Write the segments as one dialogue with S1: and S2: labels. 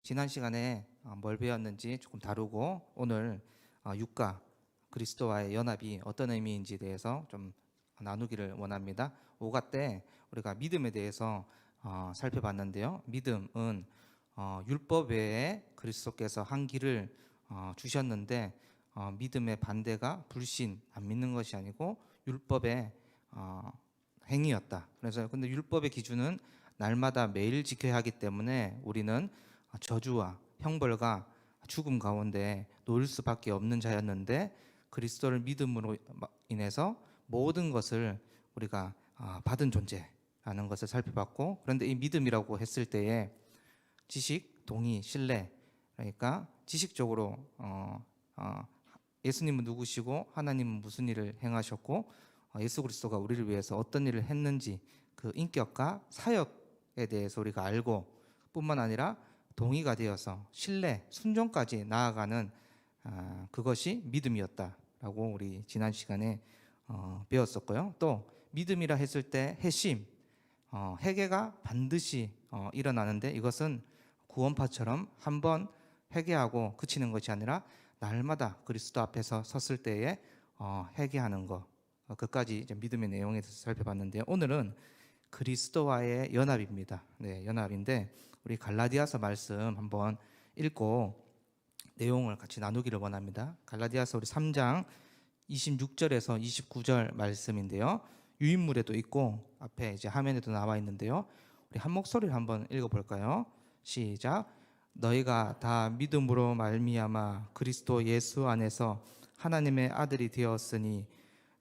S1: 지난 시간에 뭘 배웠는지 조금 다루고 오늘 육과 그리스도와의 연합이 어떤 의미인지에 대해서 좀 나누기를 원합니다. 5가 때 우리가 믿음에 대해서 살펴봤는데요. 믿음은 율법 외에 그리스도께서 한 길을 주셨는데 믿음의 반대가 불신, 안 믿는 것이 아니고 율법의 행위였다. 그래서 근데 율법의 기준은 날마다 매일 지켜야 하기 때문에 우리는 저주와 형벌과 죽음 가운데 놓일 수밖에 없는 자였는데 그리스도를 믿음으로 인해서 모든 것을 우리가 받은 존재라는 것을 살펴봤고, 그런데 이 믿음이라고 했을 때에 지식, 동의, 신뢰, 그러니까 지식적으로 예수님은 누구시고 하나님은 무슨 일을 행하셨고 예수 그리스도가 우리를 위해서 어떤 일을 했는지 그 인격과 사역에 대해서 우리가 알고 뿐만 아니라 동의가 되어서 신뢰, 순종까지 나아가는 그것이 믿음이었다라고 우리 지난 시간에 배웠었고요. 또 믿음이라 했을 때 회심, 회개가 반드시 일어나는데 이것은 구원파처럼 한번 회개하고 그치는 것이 아니라 날마다 그리스도 앞에서 섰을 때에 회개하는 것, 그까지 이제 믿음의 내용에 대해서 살펴봤는데요. 오늘은 그리스도와의 연합입니다. 네, 연합인데 우리 갈라디아서 말씀 한번 읽고 내용을 같이 나누기를 원합니다. 갈라디아서 우리 3장 26절에서 29절 말씀인데요. 유인물에도 있고 앞에 이제 화면에도 나와 있는데요. 우리 한 목소리를 한번 읽어볼까요? 시작. 너희가 다 믿음으로 말미암아 그리스도 예수 안에서 하나님의 아들이 되었으니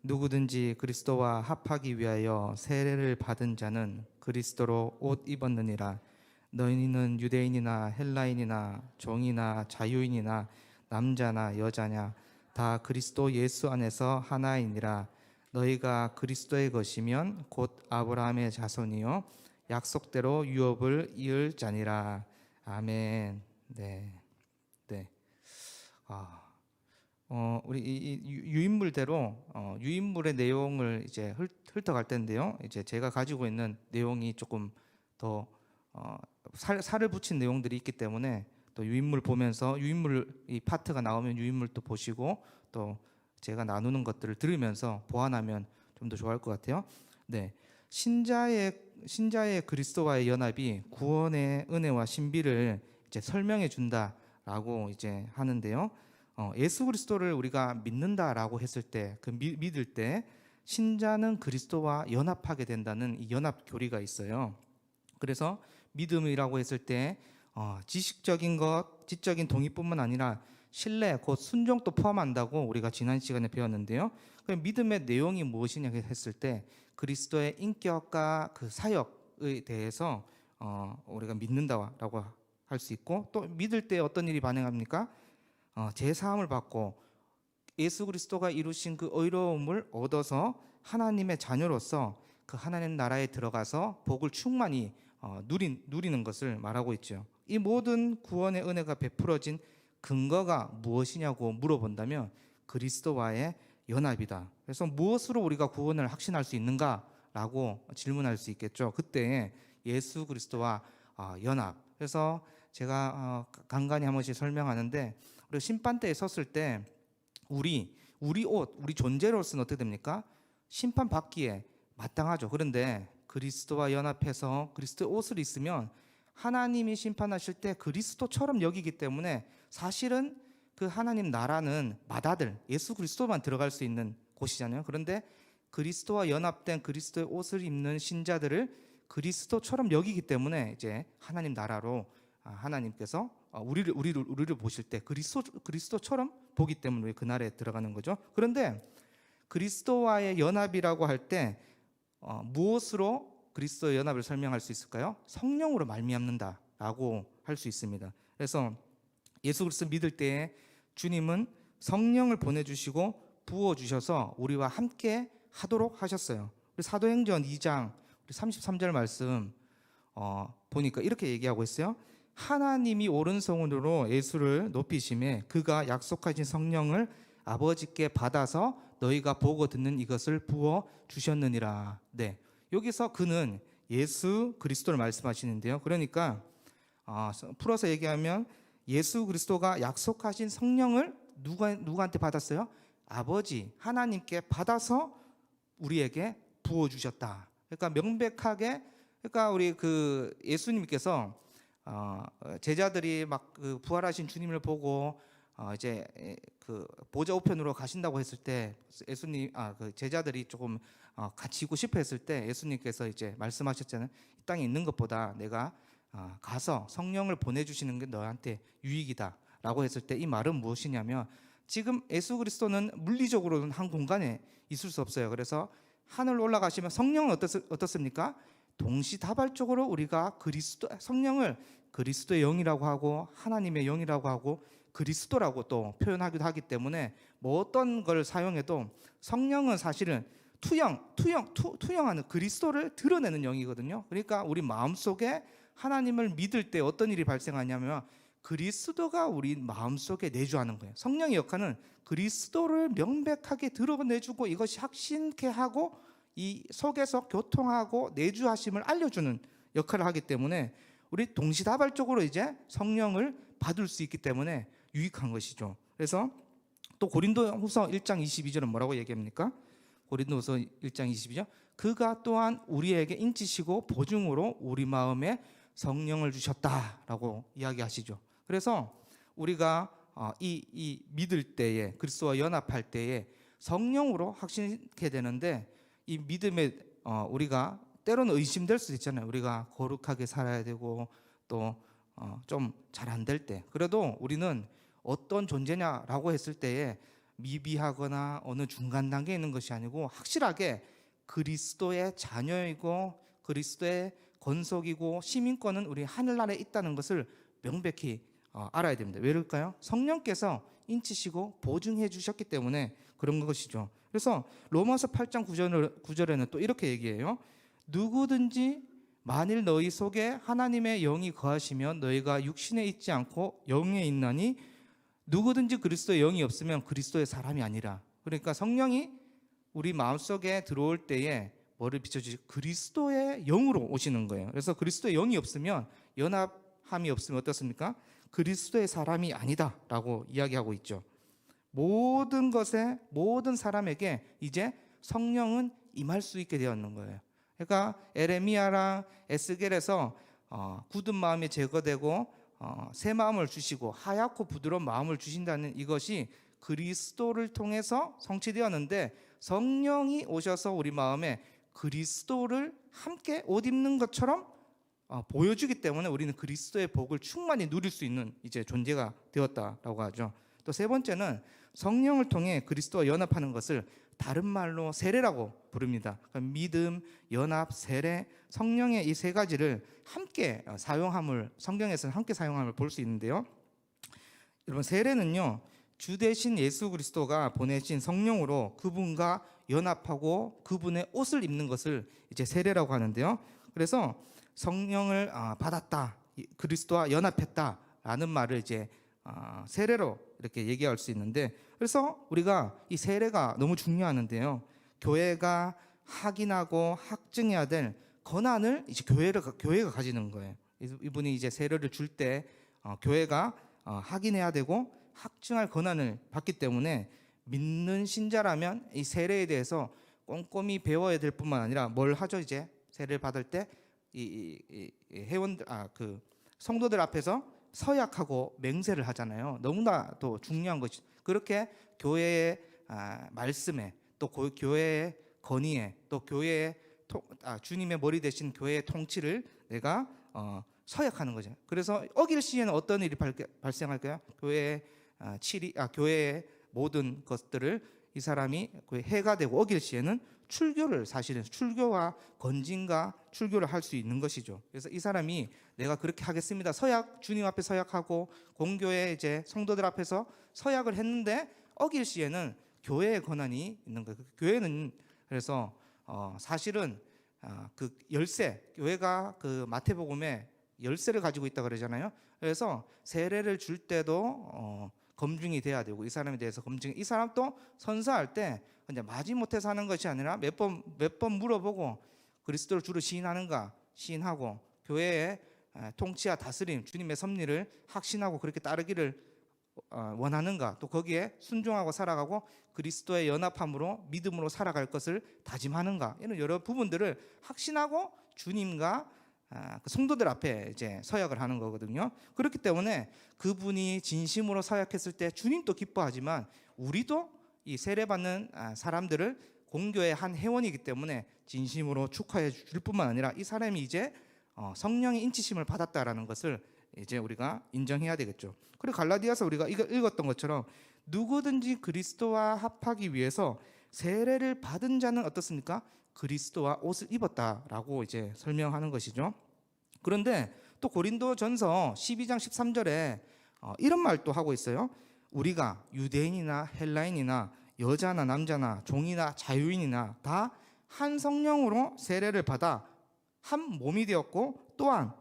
S1: 누구든지 그리스도와 합하기 위하여 세례를 받은 자는 그리스도로 옷 입었느니라. 너희는 유대인이나 헬라인이나 종이나 자유인이나 남자나 여자냐 다 그리스도 예수 안에서 하나이니라. 너희가 그리스도의 것이면 곧 아브라함의 자손이요 약속대로 유업을 이을 자니라. 아멘. 네. 우리 이 유인물대로 유인물의 내용을 이제 훑어갈 텐데요. 이제 제가 가지고 있는 내용이 조금 더 살을 붙인 내용들이 있기 때문에 또 유인물 보면서 유인물 이 파트가 나오면 유인물도 보시고 또 제가 나누는 것들을 들으면서 보완하면 좀 더 좋을 것 같아요. 네, 신자의 그리스도와의 연합이 구원의 은혜와 신비를 이제 설명해 준다라고 이제 하는데요. 예수 그리스도를 우리가 믿는다라고 했을 때 그 믿을 때 신자는 그리스도와 연합하게 된다는 이 연합 교리가 있어요. 그래서 믿음이라고 했을 때 지식적인 것, 지적인 동의뿐만 아니라 신뢰, 곧 순종도 포함한다고 우리가 지난 시간에 배웠는데요. 믿음의 내용이 무엇이냐 했을 때 그리스도의 인격과 그 사역에 대해서 우리가 믿는다라고 할 수 있고, 또 믿을 때 어떤 일이 발생합니까? 제사함을 받고 예수 그리스도가 이루신 그 의로움을 얻어서 하나님의 자녀로서 그 하나님 나라에 들어가서 복을 충만히 누리는 것을 말하고 있죠. 이 모든 구원의 은혜가 베풀어진 근거가 무엇이냐고 물어본다면 그리스도와의 연합이다. 그래서 무엇으로 우리가 구원을 확신할 수 있는가라고 질문할 수 있겠죠. 그때 예수 그리스도와 연합. 그래서 제가 간간히 한 번씩 설명하는데 우리 심판대에 섰을 때 우리 옷, 우리 존재로서는 어떻게 됩니까? 심판받기에 마땅하죠. 그런데 그리스도와 연합해서 그리스도의 옷을 입으면 하나님이 심판하실 때 그리스도처럼 여기기 때문에 사실은 그 하나님 나라는 맏아들 예수 그리스도만 들어갈 수 있는 곳이잖아요. 그런데 그리스도와 연합된 그리스도의 옷을 입는 신자들을 그리스도처럼 여기기 때문에 이제 하나님 나라로 하나님께서 우리를 보실 때 그리스도처럼 보기 때문에 그날에 들어가는 거죠. 그런데 그리스도와의 연합이라고 할 때 무엇으로 그리스도의 연합을 설명할 수 있을까요? 성령으로 말미암는다라고 할 수 있습니다. 그래서 예수 그리스도 믿을 때에 주님은 성령을 보내주시고 부어주셔서 우리와 함께 하도록 하셨어요. 우리 사도행전 2장 33절 말씀 보니까 이렇게 얘기하고 있어요. 하나님이 오른손으로 예수를 높이심에 그가 약속하신 성령을 아버지께 받아서 너희가 보고 듣는 이것을 부어 주셨느니라. 네, 여기서 그는 예수 그리스도를 말씀하시는데요. 그러니까 풀어서 얘기하면 예수 그리스도가 약속하신 성령을 누구한테 받았어요? 아버지 하나님께 받아서 우리에게 부어 주셨다. 그러니까 명백하게, 그러니까 우리 그 예수님께서 제자들이 막 그 부활하신 주님을 보고 이제 그 보좌 우편으로 가신다고 했을 때 예수님 그 제자들이 조금 갇히고 싶어 했을 때 예수님께서 이제 말씀하셨잖아요. 이 땅에 있는 것보다 내가 가서 성령을 보내주시는 게 너한테 유익이다라고 했을 때 이 말은 무엇이냐면, 지금 예수 그리스도는 물리적으로는 한 공간에 있을 수 없어요. 그래서 하늘 올라가시면 성령은 어떻습니까? 동시다발적으로 우리가 성령을 그리스도의 영이라고 하고 하나님의 영이라고 하고 그리스도라고 또 표현하기도 하기 때문에 뭐 어떤 걸 사용해도 성령은 사실은 투영하는 그리스도를 드러내는 영이거든요. 그러니까 우리 마음속에 하나님을 믿을 때 어떤 일이 발생하냐면 그리스도가 우리 마음속에 내주하는 거예요. 성령의 역할은 그리스도를 명백하게 드러내주고 이것이 확신케 하고 이 속에서 교통하고 내주하심을 알려주는 역할을 하기 때문에 우리 동시다발적으로 이제 성령을 받을 수 있기 때문에 유익한 것이죠. 그래서 또 고린도후서 1장 22절은 뭐라고 얘기합니까? 고린도후서 1장 22절, 그가 또한 우리에게 인치시고 보증으로 우리 마음에 성령을 주셨다라고 이야기하시죠. 그래서 우리가 이 믿을 때에 그리스도와 연합할 때에 성령으로 확신케 되는데, 이 믿음에 우리가 때로는 의심될 수도 있잖아요. 우리가 거룩하게 살아야 되고 또 좀 잘 안 될 때, 그래도 우리는 어떤 존재냐라고 했을 때에 미비하거나 어느 중간 단계에 있는 것이 아니고 확실하게 그리스도의 자녀이고 그리스도의 권속이고 시민권은 우리 하늘나라에 있다는 것을 명백히 알아야 됩니다. 왜 그럴까요? 성령께서 인치시고 보증해 주셨기 때문에 그런 것이죠. 그래서 로마서 8장 9절에는 또 이렇게 얘기해요. 누구든지 만일 너희 속에 하나님의 영이 거하시면 너희가 육신에 있지 않고 영에 있나니 누구든지 그리스도의 영이 없으면 그리스도의 사람이 아니라. 그러니까 성령이 우리 마음속에 들어올 때에 뭐를 비춰주시? 그리스도의 영으로 오시는 거예요. 그래서 그리스도의 영이 없으면, 연합함이 없으면 어떻습니까? 그리스도의 사람이 아니다라고 이야기하고 있죠. 모든 것에 모든 사람에게 이제 성령은 임할 수 있게 되었는 거예요. 그러니까 에레미야랑 에스겔에서 굳은 마음이 제거되고 새 마음을 주시고 하얗고 부드러운 마음을 주신다는 이것이 그리스도를 통해서 성취되었는데, 성령이 오셔서 우리 마음에 그리스도를 함께 옷 입는 것처럼 보여주기 때문에 우리는 그리스도의 복을 충만히 누릴 수 있는 이제 존재가 되었다라고 하죠. 또 세 번째는 성령을 통해 그리스도와 연합하는 것을 다른 말로 세례라고 부릅니다. 그러니까 믿음, 연합, 세례, 성령의 이 세 가지를 함께 사용함을, 성경에서는 함께 사용함을 볼 수 있는데요. 여러분, 세례는요, 주 대신 예수 그리스도가 보내신 성령으로 그분과 연합하고 그분의 옷을 입는 것을 이제 세례라고 하는데요. 그래서 성령을 받았다, 그리스도와 연합했다라는 말을 이제 세례로 이렇게 얘기할 수 있는데, 그래서 우리가 이 세례가 너무 중요하는데요. 교회가 확인하고 확증해야 될 권한을 이제 교회가 가지는 거예요. 이분이 이제 세례를 줄 때 교회가 확인해야 되고 확증할 권한을 받기 때문에 믿는 신자라면 이 세례에 대해서 꼼꼼히 배워야 될 뿐만 아니라 뭘 하죠? 이제 세례를 받을 때 이 회원들 그 성도들 앞에서 서약하고 맹세를 하잖아요. 너무나 또 중요한 것이, 그렇게 교회의 말씀에 또 교회의 건의에 또 교회의 주님의 머리 대신 교회의 통치를 내가 서약하는 거죠. 그래서 어길 시에는 어떤 일이 발생할까요? 교회의 모든 것들을 이 사람이 해가 되고 어길 시에는 사실은 출교와 건진과 출교를 할 수 있는 것이죠. 그래서 이 사람이 내가 그렇게 하겠습니다, 주님 앞에 서약하고 공교회 이제 성도들 앞에서 서약을 했는데 어길 시에는 교회의 권한이 있는 거예요. 교회는 그래서 사실은 그 열쇠, 교회가 그 마태복음에 열쇠를 가지고 있다 그러잖아요. 그래서 세례를 줄 때도 검증이 돼야 되고, 이 사람에 대해서 이 사람도 선서할 때 그냥 마지못해서 하는 것이 아니라 몇 번 물어보고 그리스도를 주로 시인하는가 시인하고 교회에 통치와 다스림, 주님의 섭리를 확신하고 그렇게 따르기를 원하는가, 또 거기에 순종하고 살아가고 그리스도의 연합함으로 믿음으로 살아갈 것을 다짐하는가, 이런 여러 부분들을 확신하고 주님과 그 성도들 앞에 이제 서약을 하는 거거든요. 그렇기 때문에 그분이 진심으로 서약했을 때 주님도 기뻐하지만 우리도 이 세례받는 사람들을 공교의 한 회원이기 때문에 진심으로 축하해 줄 뿐만 아니라 이 사람이 이제 성령의 인치심을 받았다라는 것을 이제 우리가 인정해야 되겠죠. 그리고 갈라디아서 우리가 읽었던 것처럼 누구든지 그리스도와 합하기 위해서 세례를 받은 자는 어떻습니까? 그리스도와 옷을 입었다라고 이제 설명하는 것이죠. 그런데 또 고린도전서 12장 13절에 이런 말도 하고 있어요. 우리가 유대인이나 헬라인이나 여자나 남자나 종이나 자유인이나 다 한 성령으로 세례를 받아 한 몸이 되었고 또한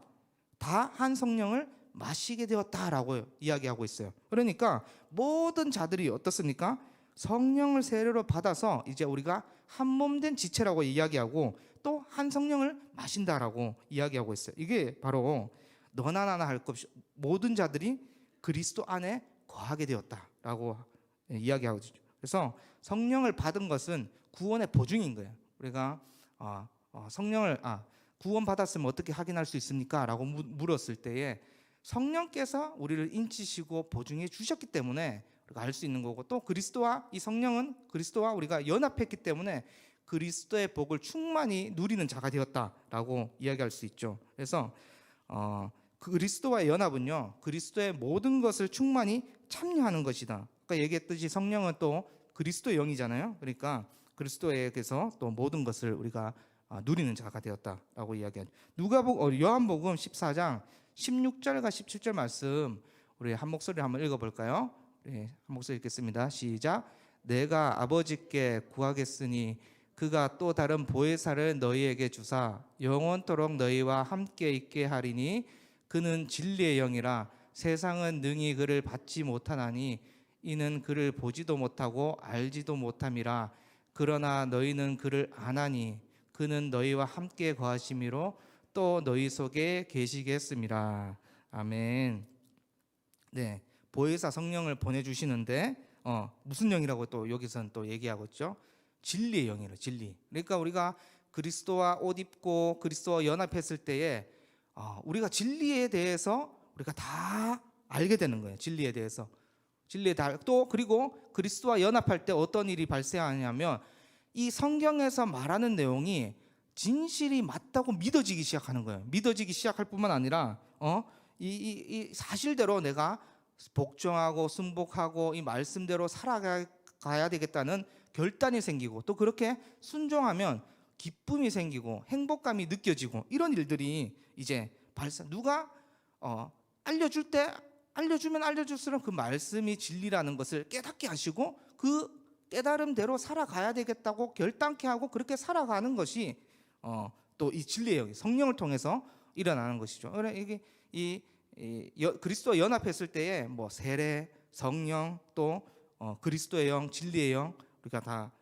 S1: 다 한 성령을 마시게 되었다라고 이야기하고 있어요. 그러니까 모든 자들이 어떻습니까? 성령을 세례로 받아서 이제 우리가 한 몸 된 지체라고 이야기하고 또 한 성령을 마신다라고 이야기하고 있어요. 이게 바로 너나 나나 할 것 없이 모든 자들이 그리스도 안에 거하게 되었다라고 이야기하고 있죠. 그래서 성령을 받은 것은 구원의 보증인 거예요. 우리가 성령을 구원 받았으면 어떻게 확인할 수 있습니까? 라고 물었을 때에 성령께서 우리를 인치시고 보증해 주셨기 때문에 우리가 알 수 있는 거고, 또 그리스도와 이 성령은 그리스도와 우리가 연합했기 때문에 그리스도의 복을 충만히 누리는 자가 되었다라고 이야기할 수 있죠. 그래서 그리스도와의 연합은요, 그리스도의 모든 것을 충만히 참여하는 것이다. 아까 얘기했듯이 성령은 또 그리스도의 영이잖아요. 그러니까 그리스도에게서 또 모든 것을 우리가 누리는 자가 되었다라고 이야기하죠. 요한복음 14장 16절과 17절 말씀 우리 한 목소리로 한번 읽어볼까요? 한 목소리 읽겠습니다. 시작. 내가 아버지께 구하겠으니 그가 또 다른 보혜사를 너희에게 주사 영원토록 너희와 함께 있게 하리니 그는 진리의 영이라 세상은 능히 그를 받지 못하나니 이는 그를 보지도 못하고 알지도 못함이라. 그러나 너희는 그를 아나니 그는 너희와 함께 거하심이로 또 너희 속에 계시겠습니다. 아멘. 네, 보혜사 성령을 보내주시는데 무슨 영이라고 또 여기서는 또 얘기하고 있죠? 진리의 영이라, 진리. 그러니까 우리가 그리스도와 옷 입고 그리스도와 연합했을 때에 우리가 진리에 대해서 우리가 다 알게 되는 거예요. 진리에 대해서. 또 그리고 그리스도와 연합할 때 어떤 일이 발생하냐면 이 성경에서 말하는 내용이 진실이 맞다고 믿어지기 시작하는 거예요. 믿어지기 시작할 뿐만 아니라 이 사실대로 내가 복종하고 순복하고 이 말씀대로 살아가야 되겠다는 결단이 생기고, 또 그렇게 순종하면 기쁨이 생기고 행복감이 느껴지고, 이런 일들이 이제 누가 알려주면 알려줄수록 그 말씀이 진리라는 것을 깨닫게 하시고 그 깨달음대로 살아가야 되겠다고 결단케 하고 그렇게 살아가는 것이 또 이 진리의 영, 성령을 통해서 일어나는 것이죠. 이게 그리스도와 연합했을 때에 뭐 세례, 성령, 또 그리스도의 영, 진리의 영, 우리가 다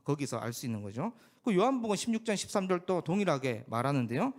S1: 거기서 알 수 있는 거죠. 그 요한복음 16장 13절도 동일하게 말하는데요.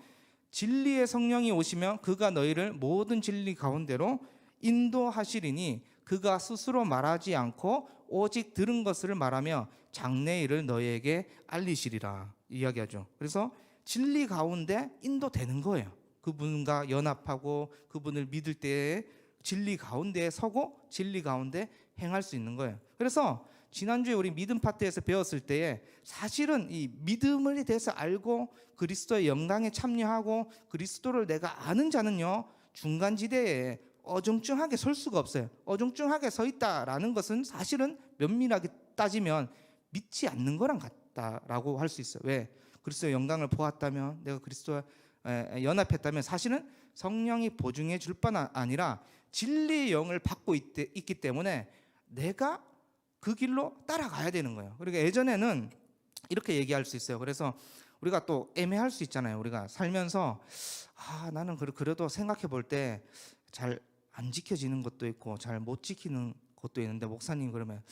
S1: 진리의 성령이 오시면 그가 너희를 모든 진리 가운데로 인도하시리니 그가 스스로 말하지 않고 오직 들은 것을 말하며 장래일을 너희에게 알리시리라 이야기하죠. 그래서 진리 가운데 인도되는 거예요. 그분과 연합하고 그분을 믿을 때에 진리 가운데 서고 진리 가운데 행할 수 있는 거예요. 그래서 지난주에 우리 믿음 파트에서 배웠을 때에 사실은 이 믿음에 대해서 알고 그리스도의 영광에 참여하고 그리스도를 내가 아는 자는요, 중간지대에 어중쩡하게 설 수가 없어요. 어중쩡하게 서 있다라는 것은 사실은 면밀하게 따지면 믿지 않는 거랑 같다라고 할 수 있어요. 왜? 그리스도의 영광을 보았다면, 내가 그리스도와 연합했다면 사실은 성령이 보증해 줄 뿐 아니라 진리의 영을 받고 있기 때문에 내가 그 길로 따라가야 되는 거예요. 그러니까 예전에는 이렇게 얘기할 수 있어요. 그래서 우리가 또 애매할 수 있잖아요. 우리가 살면서 나는 그래도 생각해 볼 때 잘 안 지켜지는 것도 있고 잘 못 지키는 것도 있는데 목사님 그러면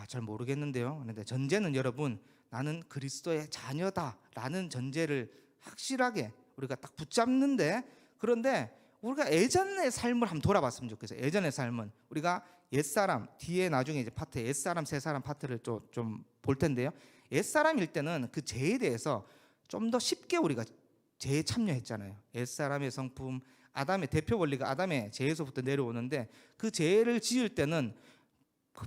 S1: 잘 모르겠는데요. 그런데 전제는 여러분, 나는 그리스도의 자녀다라는 전제를 확실하게 우리가 딱 붙잡는데, 그런데 우리가 예전의 삶을 한번 돌아봤으면 좋겠어요. 예전의 삶은 우리가 옛사람, 뒤에 나중에 이제 파트 옛사람, 새사람 파트를 좀 볼 텐데요. 옛사람일 때는 그 죄에 대해서 좀 더 쉽게 우리가 죄에 참여했잖아요. 옛사람의 성품, 아담의 대표 원리가 아담의 죄에서부터 내려오는데, 그 죄를 지을 때는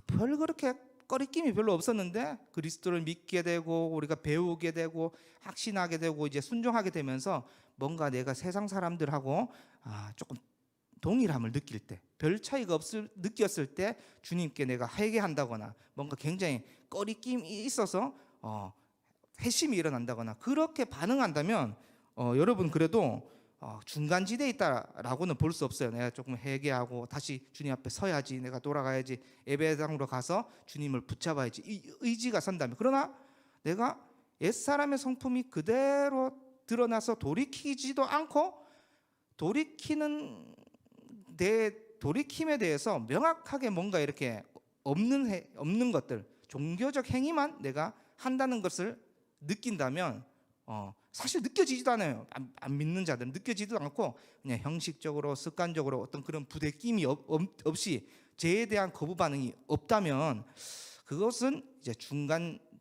S1: 별 그렇게 꺼리낌이 별로 없었는데 그리스도를 믿게 되고 우리가 배우게 되고 확신하게 되고 이제 순종하게 되면서 뭔가 내가 세상 사람들하고 조금 동일함을 느낄 때, 별 차이가 느꼈을 때 주님께 내가 회개한다거나 뭔가 굉장히 꺼리낌이 있어서 회심이 일어난다거나 그렇게 반응한다면 여러분 그래도 중간지대에 있다라고는 볼 수 없어요. 내가 조금 회개하고 다시 주님 앞에 서야지, 내가 돌아가야지, 예배당으로 가서 주님을 붙잡아야지, 이 의지가 선다면. 그러나 내가 옛사람의 성품이 그대로 드러나서 돌이키지도 않고 돌이킴에 대해서 명확하게 뭔가 이렇게 없는 것들, 종교적 행위만 내가 한다는 것을 느낀다면 사실 느껴지지도 않아요. 안 믿는 자들은 느껴지지도 않고 그냥 형식적으로 습관적으로 어떤 그런 부대낌이 없이 죄에 대한 거부 반응이 없다면 그것은 이제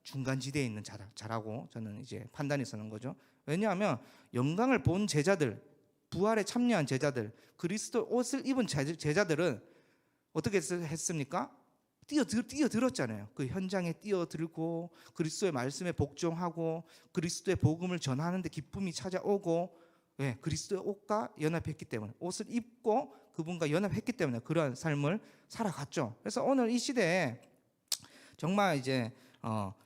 S1: 중간지대에 있는 자라고 저는 이제 판단이 서는 거죠. 왜냐하면 영광을 본 제자들, 부활에 참여한 제자들, 그리스도 옷을 입은 제자들은 어떻게 했습니까? 뛰어들었잖아요. 그 현장에 뛰어들고 그리스도의 말씀에 복종하고 그리스도의 복음을 전하는데 기쁨이 찾아오고, 그리스도의 옷과 연합했기 때문에, 옷을 입고 그분과 연합했기 때문에 그러한 삶을 살아갔죠. 그래서 오늘 이 시대에 정말 이제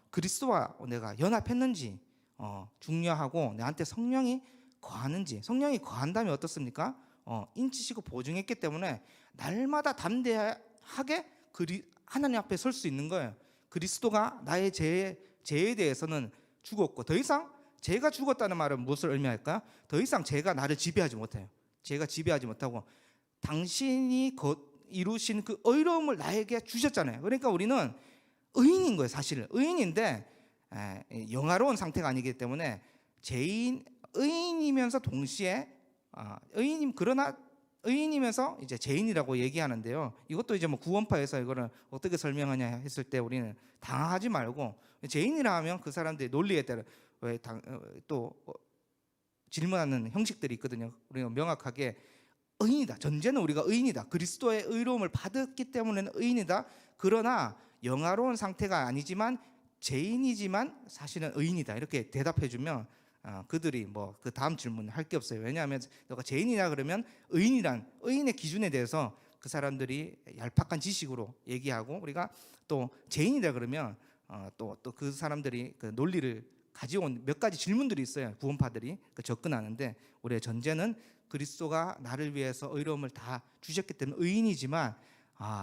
S1: 그리스도와 내가 연합했는지 중요하고, 내한테 성령이 거하는지, 성령이 거한다면 어떻습니까? 인치시고 보증했기 때문에 날마다 담대하게 하나님 앞에 설 수 있는 거예요. 그리스도가 나의 죄에 대해서는 죽었고, 더 이상 죄가 죽었다는 말은 무엇을 의미할까요? 더 이상 죄가 나를 지배하지 못해요. 죄가 지배하지 못하고 당신이 이루신 그 의로움을 나에게 주셨잖아요. 그러니까 우리는 의인인 거예요. 사실은 의인인데 영화로운 상태가 아니기 때문에 의인이면서 동시에 그러나 의인이면서 이제 죄인이라고 얘기하는데요. 이것도 이제 뭐 구원파에서 이거를 어떻게 설명하냐 했을 때 우리는 당황하지 말고, 죄인이라 하면 그 사람들의 논리에 따라 또 질문하는 형식들이 있거든요. 우리가 명확하게 의인이다. 전제는 우리가 의인이다. 그리스도의 의로움을 받았기 때문에는 의인이다. 그러나 영화로운 상태가 아니지만 죄인이지만 사실은 의인이다. 이렇게 대답해주면 그들이 뭐 그 다음 질문을 할 게 없어요. 왜냐하면 너가 죄인이냐 그러면 의인의 기준에 대해서 그 사람들이 얄팍한 지식으로 얘기하고, 우리가 또 죄인이다 그러면 또 그 사람들이 그 논리를 가져온 몇 가지 질문들이 있어요. 구원파들이 접근하는데, 우리의 전제는 그리스도가 나를 위해서 의로움을 다 주셨기 때문에 의인이지만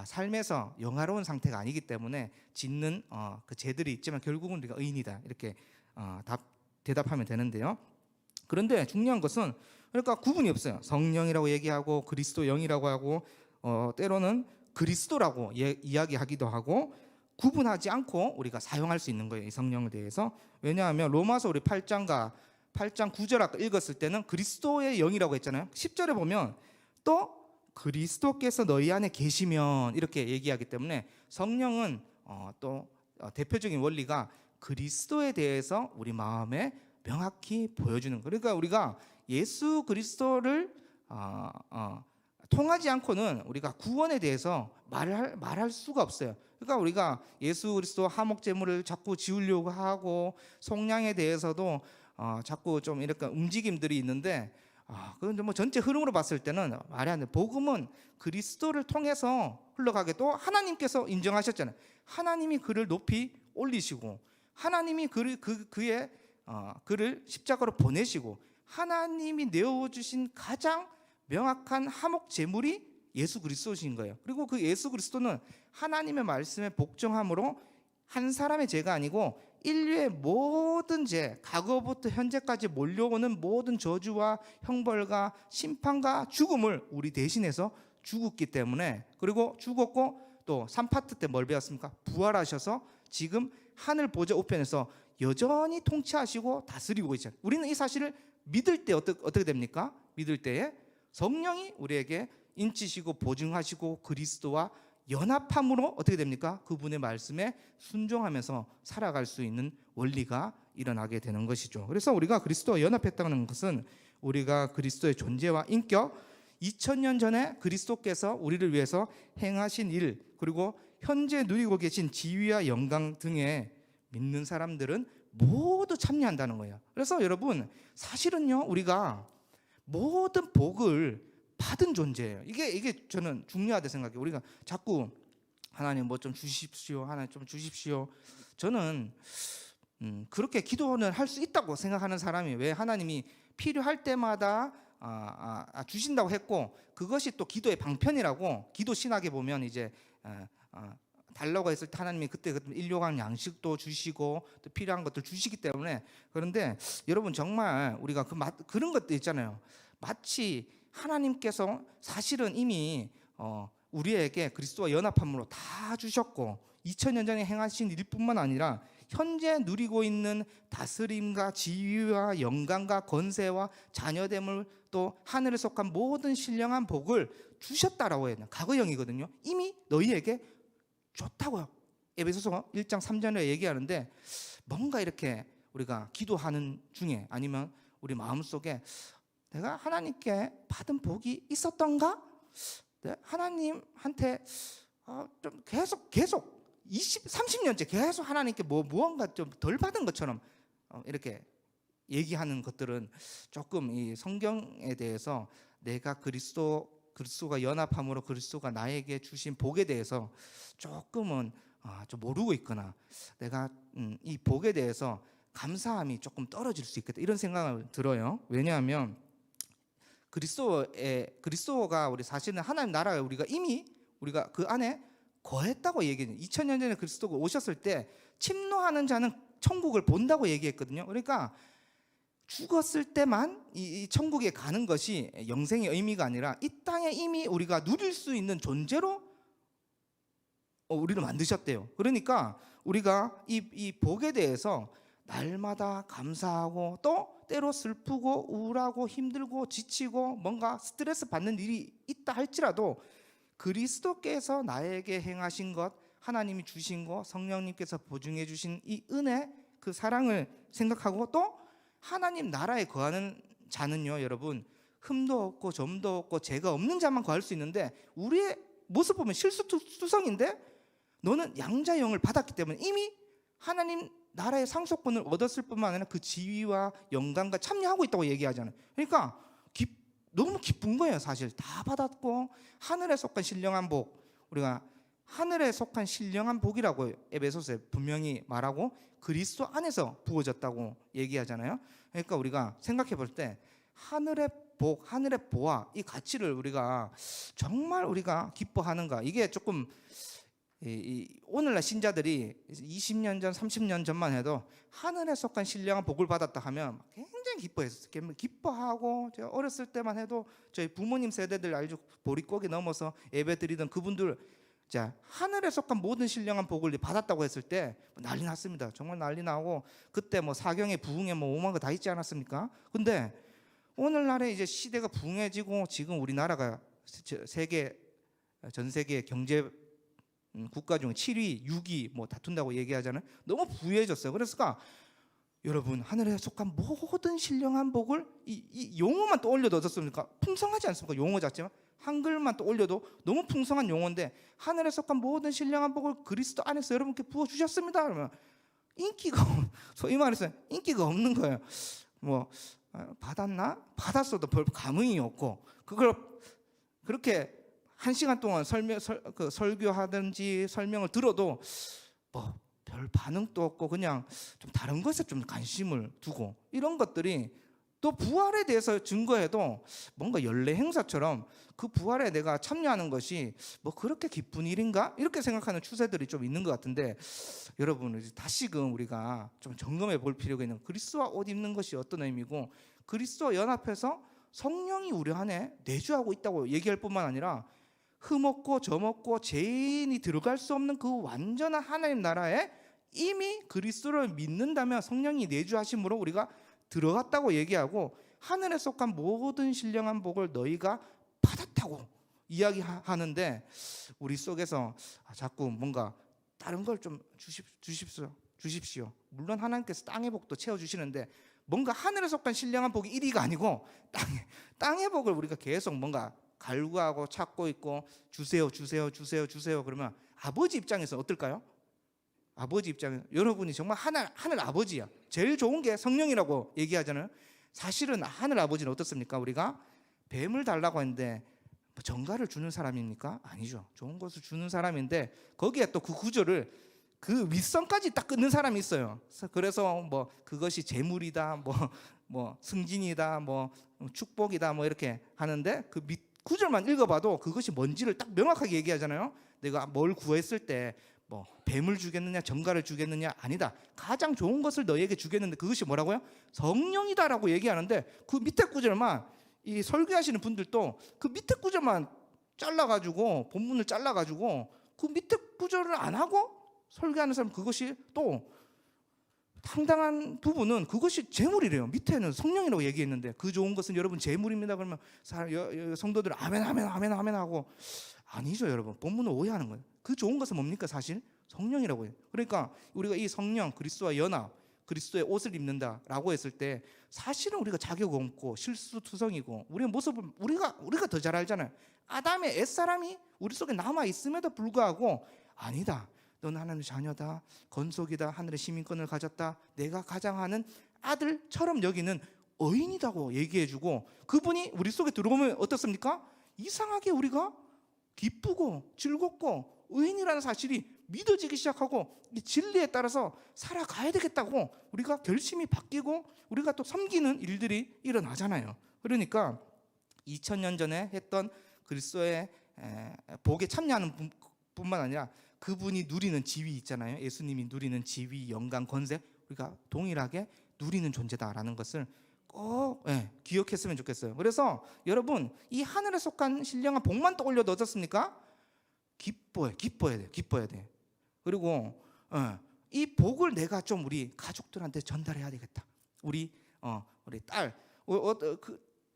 S1: 삶에서 영화로운 상태가 아니기 때문에 짓는 그 죄들이 있지만 결국은 우리가 의인이다. 이렇게 대답하면 되는데요. 그런데 중요한 것은, 그러니까 구분이 없어요. 성령이라고 얘기하고 그리스도 영이라고 하고 때로는 그리스도라고 이야기하기도 하고, 구분하지 않고 우리가 사용할 수 있는 거예요. 이 성령에 대해서. 왜냐하면 로마서 우리 8장 9절 아까 읽었을 때는 그리스도의 영이라고 했잖아요. 10절에 보면 또 그리스도께서 너희 안에 계시면 이렇게 얘기하기 때문에 성령은 또 대표적인 원리가 그리스도에 대해서 우리 마음에 명확히 보여주는 거예요. 그러니까 우리가 예수 그리스도를 통하지 않고는 우리가 구원에 대해서 말할 수가 없어요. 그러니까 우리가 예수 그리스도 화목 제물을 자꾸 지으려고 하고, 속량에 대해서도 자꾸 좀 이렇게 움직임들이 있는데, 그런데 뭐 전체 흐름으로 봤을 때는 말이 안 돼. 복음은 그리스도를 통해서 흘러가게, 또 하나님께서 인정하셨잖아요. 하나님이 그를 높이 올리시고, 하나님이 그의 십자가로 보내시고, 하나님이 내어주신 가장 명확한 화목 제물이 예수 그리스도신 거예요. 그리고 그 예수 그리스도는 하나님의 말씀에 복종함으로 한 사람의 죄가 아니고 인류의 모든 죄, 과거부터 현재까지 몰려오는 모든 저주와 형벌과 심판과 죽음을 우리 대신해서 죽었기 때문에, 그리고 죽었고 또 3파트 때 뭘 배웠습니까? 부활하셔서 지금 하늘 보좌 우편에서 여전히 통치하시고 다스리고 있잖아요. 우리는 이 사실을 믿을 때 어떻게 됩니까? 믿을 때에 성령이 우리에게 인치시고 보증하시고 그리스도와 연합함으로 어떻게 됩니까? 그분의 말씀에 순종하면서 살아갈 수 있는 원리가 일어나게 되는 것이죠. 그래서 우리가 그리스도와 연합했다는 것은 우리가 그리스도의 존재와 인격, 2000년 전에 그리스도께서 우리를 위해서 행하신 일, 그리고 현재 누리고 계신 지위와 영광 등에 믿는 사람들은 모두 참여한다는 거예요. 그래서 여러분, 사실은요, 우리가 모든 복을 받은 존재예요. 이게 저는 중요하다 생각해요. 우리가 자꾸 하나님 뭐 좀 주십시오, 하나님 좀 주십시오. 저는 그렇게 기도는 할 수 있다고 생각하는 사람이에요. 왜? 하나님이 필요할 때마다 주신다고 했고, 그것이 또 기도의 방편이라고. 기도 신학에 보면 이제 달라고 했을 때 하나님이 그때 일용할 양식도 주시고 또 필요한 것들 주시기 때문에. 그런데 여러분, 정말 우리가 그런 것도 있잖아요. 마치 하나님께서 사실은 이미 우리에게 그리스도와 연합함으로 다 주셨고, 2000년 전에 행하신 일뿐만 아니라 현재 누리고 있는 다스림과 지위와 영광과 권세와 자녀됨을, 또 하늘에 속한 모든 신령한 복을 주셨다라고 해요. 과거형이거든요. 이미 너희에게 좋다고요. 에베소서 1장 3절에 얘기하는데, 뭔가 이렇게 우리가 기도하는 중에 아니면 우리 마음속에 내가 하나님께 받은 복이 있었던가? 하나님한테 좀 계속 30년째 계속 하나님께 무언가 좀 덜 받은 것처럼 이렇게 얘기하는 것들은 조금 이 성경에 대해서 내가 그리스도가 연합함으로 그리스도가 나에게 주신 복에 대해서 조금은 좀 모르고 있거나, 내가 이 복에 대해서 감사함이 조금 떨어질 수 있겠다, 이런 생각을 들어요. 왜냐하면 그리스도가 우리 사실은 하나님 나라에 우리가 그 안에 거했다고 얘기해요. 2000년 전에 그리스도가 오셨을 때 침노하는 자는 천국을 본다고 얘기했거든요. 그러니까 죽었을 때만 이 천국에 가는 것이 영생의 의미가 아니라 이 땅에 이미 우리가 누릴 수 있는 존재로 우리를 만드셨대요. 그러니까 우리가 이 복에 대해서 날마다 감사하고, 또 때로 슬프고 우울하고 힘들고 지치고 뭔가 스트레스 받는 일이 있다 할지라도 그리스도께서 나에게 행하신 것, 하나님이 주신 것, 성령님께서 보증해 주신 이 은혜, 그 사랑을 생각하고, 또 하나님 나라에 거하는 자는요, 여러분, 흠도 없고 점도 없고 죄가 없는 자만 거할 수 있는데, 우리의 모습 보면 실수투성인데 너는 양자의 영을 받았기 때문에 이미 하나님 나라의 상속권을 얻었을 뿐만 아니라 그 지위와 영광과 참여하고 있다고 얘기하잖아요. 그러니까 너무 기쁜 거예요. 사실 다 받았고, 하늘에 속한 신령한 복, 우리가 하늘에 속한 신령한 복이라고 에베소서에 분명히 말하고 그리스도 안에서 부어졌다고 얘기하잖아요. 그러니까 우리가 생각해 볼 때 하늘의 복, 하늘의 보화, 이 가치를 우리가 정말 우리가 기뻐하는가, 이게 조금 오늘날 신자들이 20년 전, 30년 전만 해도 하늘에 속한 신령한 복을 받았다 하면 굉장히 기뻐했어요. 기뻐하고, 제가 어렸을 때만 해도 저희 부모님 세대들 아주 보릿고개 넘어서 예배 드리던 그분들, 자, 하늘에 속한 모든 신령한 복을 받았다고 했을 때 난리 났습니다. 정말 난리 나고, 그때 뭐 사경에 부흥에 뭐 오만 거 다 있지 않았습니까? 근데 오늘날에 이제 시대가 부흥해지고, 지금 우리나라가 전 세계 경제 국가 중 7위, 6위 뭐 다툰다고 얘기하잖아요. 너무 부유해졌어요. 그래서 여러분, 하늘에 속한 모든 신령한 복을 이 용어만 떠올려도 어떻습니까? 풍성하지 않습니까? 용어 자체만 한글만 떠올려도 너무 풍성한 용어인데, 하늘에 속한 모든 신령한 복을 그리스도 안에서 여러분께 부어주셨습니다. 그러면 인기가, 소위 말해서 인기가 없는 거예요. 뭐 받았나? 받았어도 별 감흥이 없고, 그걸 그렇게 1시간 동안 설교하든지 설명을 들어도 뭐 별 반응도 없고, 그냥 좀 다른 것에 좀 관심을 두고, 이런 것들이 또 부활에 대해서 증거해도 뭔가 연례 행사처럼 그 부활에 내가 참여하는 것이 뭐 그렇게 기쁜 일인가, 이렇게 생각하는 추세들이 좀 있는 것 같은데, 여러분, 다시금 우리가 좀 점검해 볼 필요가 있는, 그리스도와 옷 입는 것이 어떤 의미고, 그리스도와 연합해서 성령이 우리 안에 내주하고 있다고 얘기할 뿐만 아니라 흠없고 점없고 죄인이 들어갈 수 없는 그 완전한 하나님 나라에 이미 그리스도를 믿는다면 성령이 내주하심으로 우리가 들어갔다고 얘기하고, 하늘에 속한 모든 신령한 복을 너희가 받았다고 이야기하는데 우리 속에서 자꾸 뭔가 다른 걸 좀 주십시오. 물론 하나님께서 땅의 복도 채워주시는데 뭔가 하늘에 속한 신령한 복이 1위가 아니고 땅의 복을 우리가 계속 뭔가 갈구하고 찾고 있고 주세요 그러면 아버지 입장에서 어떨까요? 아버지 입장에서 여러분이 정말 하늘 아버지야. 제일 좋은 게 성령이라고 얘기하잖아요. 사실은 하늘 아버지는 어떻습니까? 우리가 뱀을 달라고 했는데 정갈을 주는 사람입니까? 아니죠. 좋은 것을 주는 사람인데 거기에 또 그 구절을 그 윗선까지 딱 끊는 사람이 있어요. 그래서 뭐 그것이 재물이다, 뭐 승진이다, 뭐 축복이다, 뭐 이렇게 하는데 그 밑 구절만 읽어봐도 그것이 뭔지를 딱 명확하게 얘기하잖아요. 내가 뭘 구했을 때 뭐 뱀을 주겠느냐, 정갈을 주겠느냐, 아니다. 가장 좋은 것을 너에게 주겠는데 그것이 뭐라고요? 성령이다라고 얘기하는데 그 밑에 구절만 이 설교하시는 분들도 그 밑에 구절만 잘라가지고 본문을 잘라가지고 그 밑에 구절을 안 하고 설교하는 사람 그것이 또 상당한 부분은 그것이 재물이래요. 밑에는 성령이라고 얘기했는데 그 좋은 것은 여러분 재물입니다. 그러면 성도들은 아멘 하고 아니죠 여러분. 본문을 오해하는 거예요. 그 좋은 것은 뭡니까? 사실 성령이라고 해요. 그러니까 우리가 이 성령 그리스도와 연합 그리스도의 옷을 입는다라고 했을 때 사실은 우리가 자격 없고 실수투성이고 우리의 모습을 우리가 더 잘 알잖아요. 아담의 옛사람이 우리 속에 남아 있음에도 불구하고 아니다. 너는 하나님의 자녀다. 건속이다. 하늘의 시민권을 가졌다. 내가 가장하는 아들처럼 여기는 의인이라고 얘기해주고 그분이 우리 속에 들어오면 어떻습니까? 이상하게 우리가 기쁘고 즐겁고 의인이라는 사실이 믿어지기 시작하고 이 진리에 따라서 살아가야 되겠다고 우리가 결심이 바뀌고 우리가 또 섬기는 일들이 일어나잖아요. 그러니까 2000년 전에 했던 그리스도의 복에 참여하는 뿐만 아니라 그분이 누리는 지위 있잖아요. 예수님이 누리는 지위, 영광, 권세 우리가 동일하게 누리는 존재다라는 것을 꼭 기억했으면 좋겠어요. 그래서 여러분 이 하늘에 속한 신령한 복만 떠올려도 어떻습니까? 기뻐야 돼. 그리고 이 복을 내가 좀 우리 가족들한테 전달해야 되겠다. 우리 딸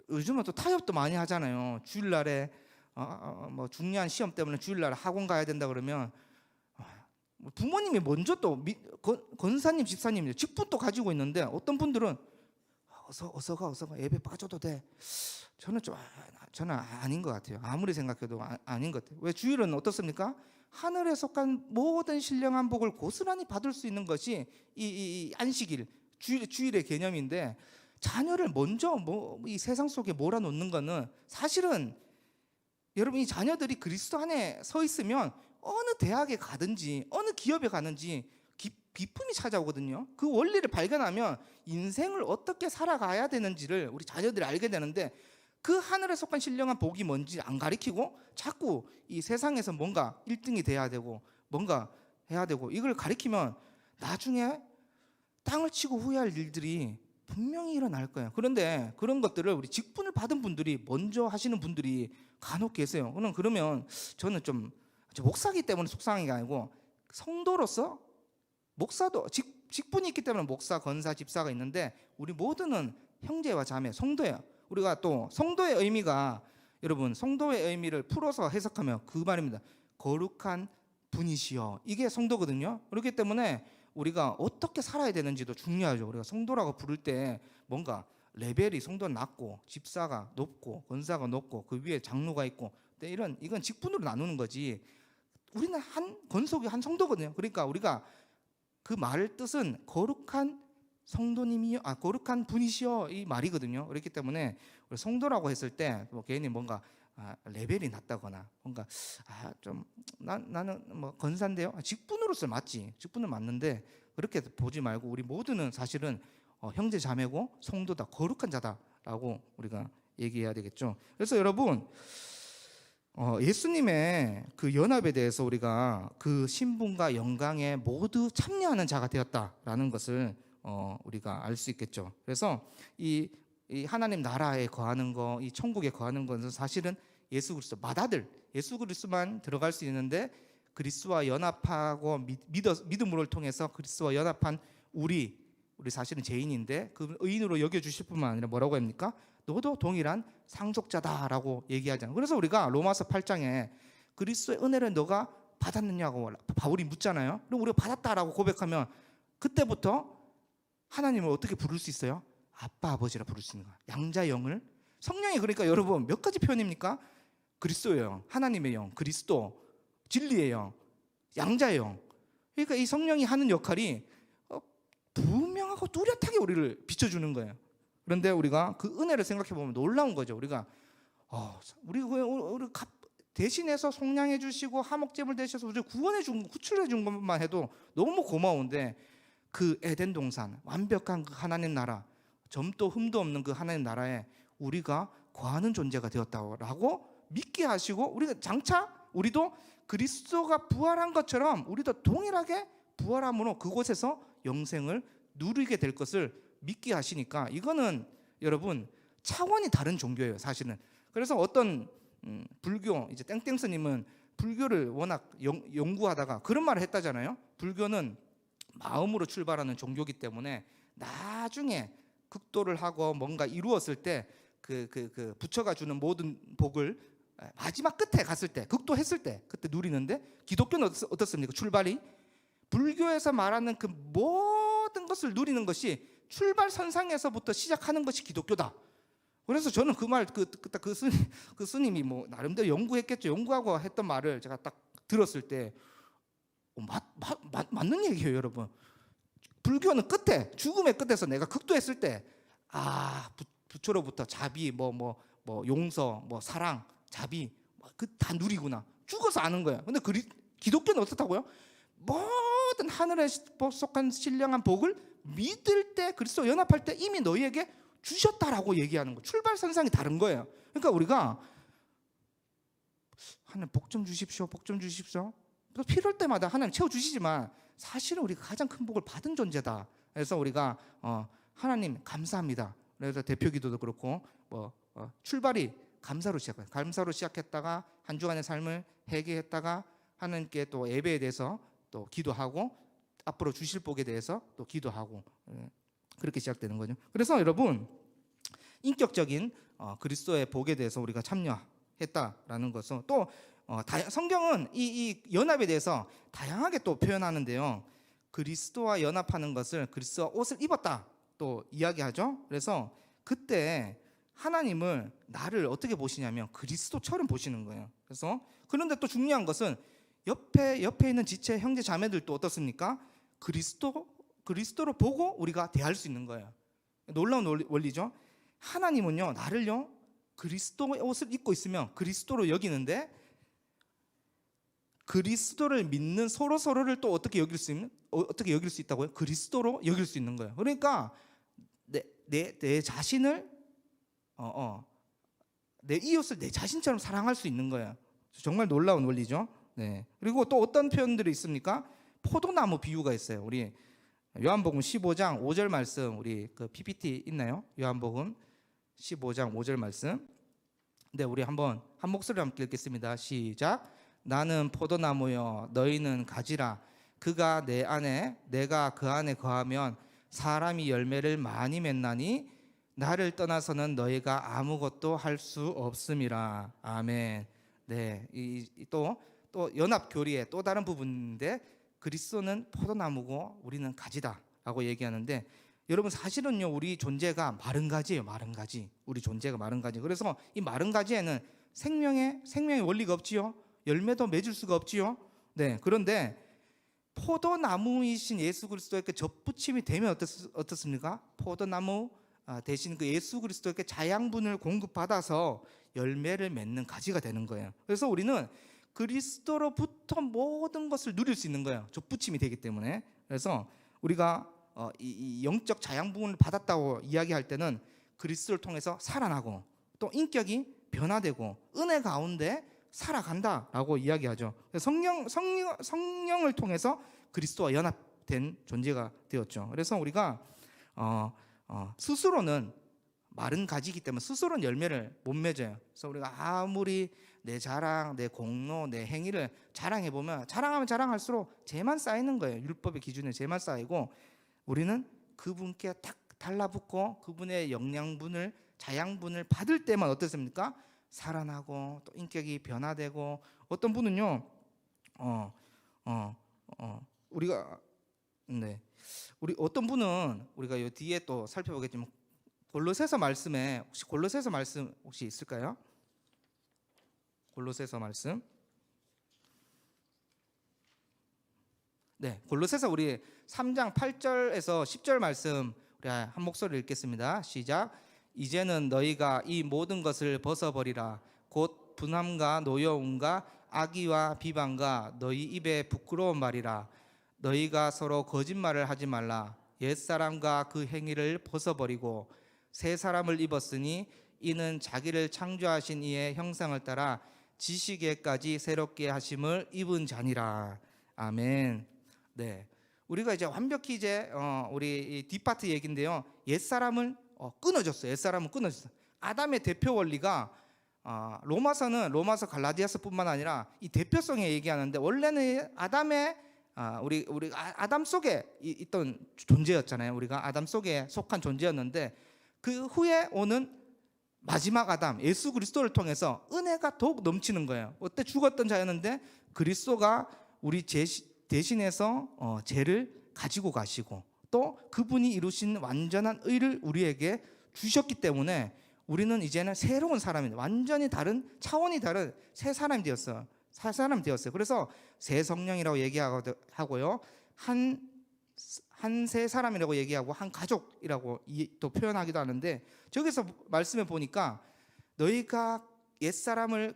S1: 요즘은 또 타협도 많이 하잖아요. 주일날에 뭐 중요한 시험 때문에 주일날 학원 가야 된다 그러면 부모님이 먼저 또 권사님, 집사님 직분도 가지고 있는데 어떤 분들은 어서 가 예배 빠져도 돼. 저는 아닌 것 같아요. 아무리 생각해도 아닌 것 같아요. 왜 주일은 어떻습니까? 하늘에 속한 모든 신령한 복을 고스란히 받을 수 있는 것이 이 안식일 주일의 개념인데 자녀를 먼저 이 세상 속에 몰아놓는 거는 사실은 여러분 이 자녀들이 그리스도 안에 서 있으면 어느 대학에 가든지 어느 기업에 가든지 기쁨이 찾아오거든요. 그 원리를 발견하면 인생을 어떻게 살아가야 되는지를 우리 자녀들이 알게 되는데 그 하늘에 속한 신령한 복이 뭔지 안 가리키고 자꾸 이 세상에서 뭔가 1등이 돼야 되고 뭔가 해야 되고 이걸 가리키면 나중에 땅을 치고 후회할 일들이 분명히 일어날 거예요. 그런데 그런 것들을 우리 직분을 받은 분들이 먼저 하시는 분들이 간혹 계세요. 그러면 저는 좀 목사기 때문에 속상한 게 아니고 성도로서 목사도 직분이 있기 때문에 목사, 권사, 집사가 있는데 우리 모두는 형제와 자매, 성도예요. 우리가 또 성도의 의미가 여러분 성도의 의미를 풀어서 해석하면 그 말입니다. 거룩한 분이시여 이게 성도거든요. 그렇기 때문에 우리가 어떻게 살아야 되는지도 중요하죠. 우리가 성도라고 부를 때 뭔가 레벨이 성도는 낮고 집사가 높고 권사가 높고 그 위에 장로가 있고 이건 직분으로 나누는 거지. 우리는 한 권속이 한 성도거든요. 그러니까 우리가 그 말의 뜻은 거룩한 성도님이요, 거룩한 분이시여 이 말이거든요. 그렇기 때문에 우리 성도라고 했을 때 뭐 괜히 뭔가 레벨이 낮다거나 뭔가 좀 나는 뭐 권사인데요. 직분으로서 맞지. 직분은 맞는데 그렇게 보지 말고 우리 모두는 사실은 형제 자매고 성도다, 거룩한 자다라고 우리가 얘기해야 되겠죠. 그래서 여러분 예수님의 그 연합에 대해서 우리가 그 신분과 영광에 모두 참여하는 자가 되었다라는 것을 우리가 알 수 있겠죠. 그래서 이 하나님 나라에 거하는 거, 이 천국에 거하는 것은 사실은 예수 그리스도 맏아들 예수 그리스도만 들어갈 수 있는데 그리스도와 연합하고 믿음으로 통해서 그리스도와 연합한 우리 우리 사실은 죄인인데 그 의인으로 여겨주실 뿐만 아니라 뭐라고 합니까? 너도 동일한 상속자다라고 얘기하잖아요. 그래서 우리가 로마서 8장에 그리스도의 은혜를 너가 받았느냐고 바울이 묻잖아요. 그럼 우리가 받았다라고 고백하면 그때부터 하나님을 어떻게 부를 수 있어요? 아빠 아버지라 부를 수 있는 거야. 양자의 영을. 성령이 그러니까 여러분 몇 가지 표현입니까? 그리스도의 영, 하나님의 영, 그리스도, 진리의 영, 양자의 영. 그러니까 이 성령이 하는 역할이 분명하고 뚜렷하게 우리를 비춰주는 거예요. 그런데 우리가 그 은혜를 생각해 보면 놀라운 거죠. 우리가 우리 대신해서 속량해 주시고 화목제물 되셔서 우리 구원해 준, 구출해 준 것만 해도 너무 고마운데 그 에덴 동산 완벽한 그 하나님 나라, 점도 흠도 없는 그 하나님 나라에 우리가 거하는 존재가 되었다고 믿게 하시고 우리가 장차 우리도 그리스도가 부활한 것처럼 우리도 동일하게 부활함으로 그곳에서 영생을 누리게 될 것을 믿게 하시니까 이거는 여러분 차원이 다른 종교예요, 사실은. 그래서 어떤 불교 이제 땡땡 스님은 불교를 워낙 연구하다가 그런 말을 했다잖아요. 불교는 마음으로 출발하는 종교이기 때문에 나중에 극도를 하고 뭔가 이루었을 때 그 부처가 주는 모든 복을 마지막 끝에 갔을 때 극도했을 때 그때 누리는데, 기독교는 어떻습니까? 출발이 불교에서 말하는 그 모든 것을 누리는 것이 출발선상에서부터 시작하는 것이 기독교다. 그래서 저는 그 말 그 스님이 뭐 나름대로 연구했겠죠. 연구하고 했던 말을 제가 딱 들었을 때 맞는 얘기예요, 여러분. 불교는 끝에 죽음의 끝에서 내가 극도했을 때 부처로부터 자비 뭐 용서 뭐 사랑 자비 그 다 누리구나. 죽어서 아는 거예요. 근데 기독교는 어떻다고요? 모든 하늘에 속한 신령한 복을 믿을 때 그리스도 연합할 때 이미 너희에게 주셨다라고 얘기하는 거. 출발선상이 다른 거예요. 그러니까 우리가 하나님 복 좀 주십시오, 복 좀 주십시오. 필요할 때마다 하나님 채워주시지만 사실은 우리가 가장 큰 복을 받은 존재다. 그래서 우리가 하나님 감사합니다. 그래서 대표기도도 그렇고 출발이 감사로 시작해요. 감사로 시작했다가 한 주간의 삶을 회개했다가 하나님께 또 예배에 대해서 또 기도하고 앞으로 주실 복에 대해서 또 기도하고 그렇게 시작되는 거죠. 그래서 여러분 인격적인 그리스도의 복에 대해서 우리가 참여했다라는 것은 또 성경은 이 연합에 대해서 다양하게 또 표현하는데요. 그리스도와 연합하는 것을 그리스도와 옷을 입었다 또 이야기하죠. 그래서 그때 하나님을 나를 어떻게 보시냐면 그리스도처럼 보시는 거예요. 그래서 그런데 또 중요한 것은 옆에 있는 지체 형제 자매들도 어떻습니까? 그리스도로 보고 우리가 대할 수 있는 거예요. 놀라운 원리죠. 하나님은요 나를요 그리스도의 옷을 입고 있으면 그리스도로 여기는데 그리스도를 믿는 서로를 또 어떻게 여길 수 있다고요? 그리스도로 여길 수 있는 거예요. 그러니까 내 자신을 내 이웃을 내 자신처럼 사랑할 수 있는 거예요. 정말 놀라운 원리죠. 네. 그리고 또 어떤 표현들이 있습니까? 포도나무 비유가 있어요. 우리 요한복음 15장 5절 말씀, 우리 그 PPT 있나요? 요한복음 15장 5절 말씀. 네, 우리 한번 한 목소리로 함께 읽겠습니다. 시작. 나는 포도나무여 너희는 가지라. 그가 내 안에 내가 그 안에 거하면 사람이 열매를 많이 맺나니 나를 떠나서는 너희가 아무것도 할 수 없음이라. 아멘. 네, 또 연합 교리의 또 다른 부분인데 그리스도는 포도나무고 우리는 가지다라고 얘기하는데 여러분 사실은요 우리 존재가 마른 가지예요. 마른 가지. 우리 존재가 마른 가지. 그래서 이 마른 가지에는 생명의 원리가 없지요. 열매도 맺을 수가 없지요. 네, 그런데 포도나무이신 예수 그리스도에게 접붙임이 되면 어떻습니까? 포도나무 대신 그 예수 그리스도에게 자양분을 공급받아서 열매를 맺는 가지가 되는 거예요. 그래서 우리는 그리스도로부터 모든 것을 누릴 수 있는 거예요. 접붙임이 되기 때문에. 그래서 우리가 이 영적 자양분을 받았다고 이야기할 때는 그리스도를 통해서 살아나고 또 인격이 변화되고 은혜 가운데 살아간다라고 이야기하죠. 성령을 통해서 그리스도와 연합된 존재가 되었죠. 그래서 우리가 스스로는 마른 가지이기 때문에 스스로는 열매를 못 맺어요. 그래서 우리가 아무리 내 자랑, 내 공로, 내 행위를 자랑해 보면 자랑하면 자랑할수록 죄만 쌓이는 거예요. 율법의 기준에 죄만 쌓이고 우리는 그분께 딱 달라붙고 그분의 영양분을 자양분을 받을 때만 어떻습니까? 살아나고 또 인격이 변화되고 어떤 분은요 우리가 네 우리 어떤 분은 우리가 요 뒤에 또 살펴보겠지만 골로새서 말씀에 혹시 골로새서 말씀 혹시 있을까요? 골로새서 말씀 네 골로새서 우리 3장 8절에서 10절 말씀 우리 한 목소리 읽겠습니다. 시작. 이제는 너희가 이 모든 것을 벗어버리라. 곧 분함과 노여움과 악의와 비방과 너희 입에 부끄러운 말이라. 너희가 서로 거짓말을 하지 말라. 옛사람과 그 행위를 벗어버리고 새 사람을 입었으니 이는 자기를 창조하신 이의 형상을 따라 지식에까지 새롭게 하심을 입은 자니라. 아멘. 네, 우리가 이제 완벽히 이제 우리 뒷파트 얘기인데요. 옛사람을 끊어졌어요. 옛사람은 끊어졌어요. 아담의 대표 원리가 로마서 갈라디아서뿐만 아니라 이 대표성에 얘기하는데 원래는 아담의 우리 아담 속에 있던 존재였잖아요. 우리가 아담 속에 속한 존재였는데 그 후에 오는 마지막 아담 예수 그리스도를 통해서 은혜가 더욱 넘치는 거예요. 그때 죽었던 자였는데 그리스도가 우리 대신해서 죄를 가지고 가시고 또 그분이 이루신 완전한 의를 우리에게 주셨기 때문에 우리는 이제는 새로운 사람이 완전히 다른 차원이 다른 새 사람이 되었어요. 새 사람이 되었어요. 그래서 새 성령이라고 얘기하고요. 한 새 사람이라고 얘기하고 한 가족이라고 또 표현하기도 하는데 저기서 말씀에 보니까 너희가 옛사람을